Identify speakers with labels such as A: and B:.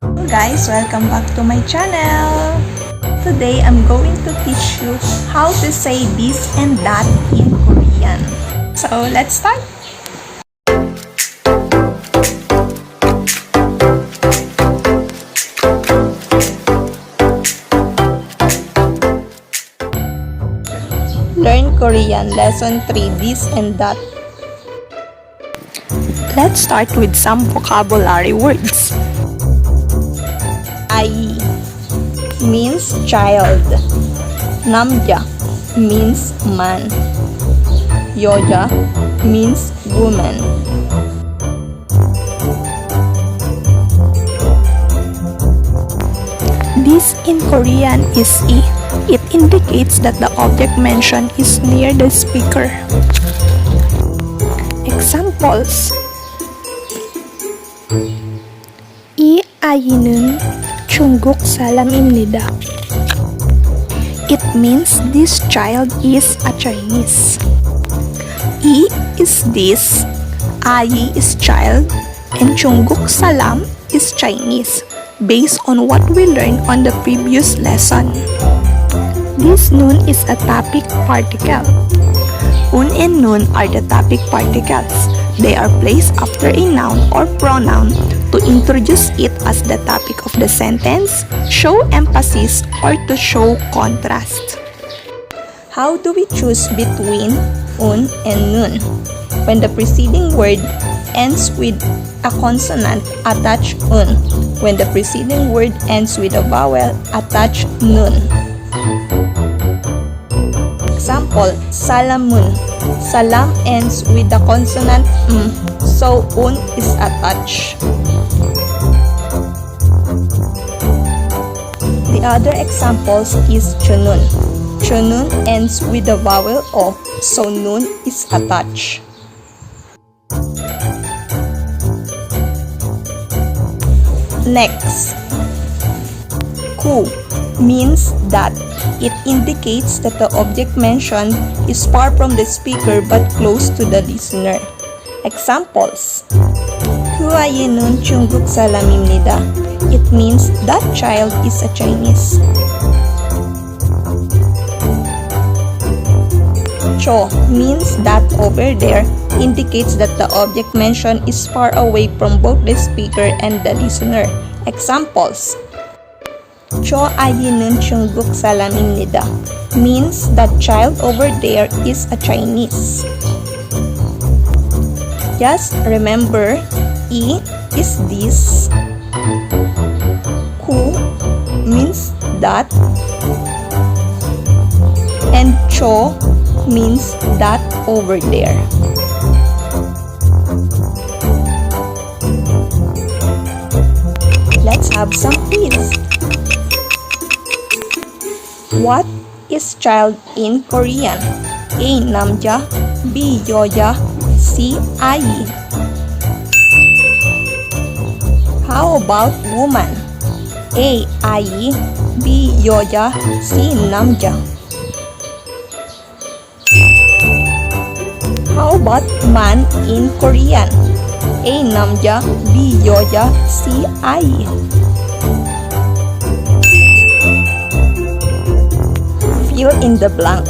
A: Hello guys, welcome back to my channel. Today I'm going to teach you how to say this and that in Korean. So let's start. Learn Korean Lesson 3, This and That. Let's start with some vocabulary words. Ai means child. Namja means man. Yoja means woman. This in Korean is I. It indicates that the object mentioned is near the speaker. Examples: 이 아이는 중국 사람입니다. It means this child is a Chinese. 이 is this, 아이 is child, and 중국 사람 is Chinese, based on what we learned on the previous lesson. This nun is a topic particle. Un and nun are the topic particles. They are placed after a noun or pronoun to introduce it as the topic of the sentence, show emphasis, or to show contrast. How do we choose between un and nun? When the preceding word ends with a consonant, attach un. When the preceding word ends with a vowel, attach nun. Example, salamun. Salam ends with the consonant m, so un is attached. The other examples is chunun. Chunun ends with the vowel o, so nun is attached. Next, ku means that. It indicates that the object mentioned is far from the speaker but close to the listener. Examples: 그 아이는 중국 사람입니다. It means that child is a Chinese. 저 means that over there, indicates that the object mentioned is far away from both the speaker and the listener. Examples: 저 아이는 중국 사람입니다. Means that child over there is a Chinese. Just remember, I is this, ku means that, and cho means that over there. Let's have some quiz. What is child in Korean? A. Namja, B. Yoja, C. Ai. How about woman? A. Ai, B. Yoja, C. Namja. How about man in Korean? A. Namja, B. Yoja, C. Ai. Fill in the blank.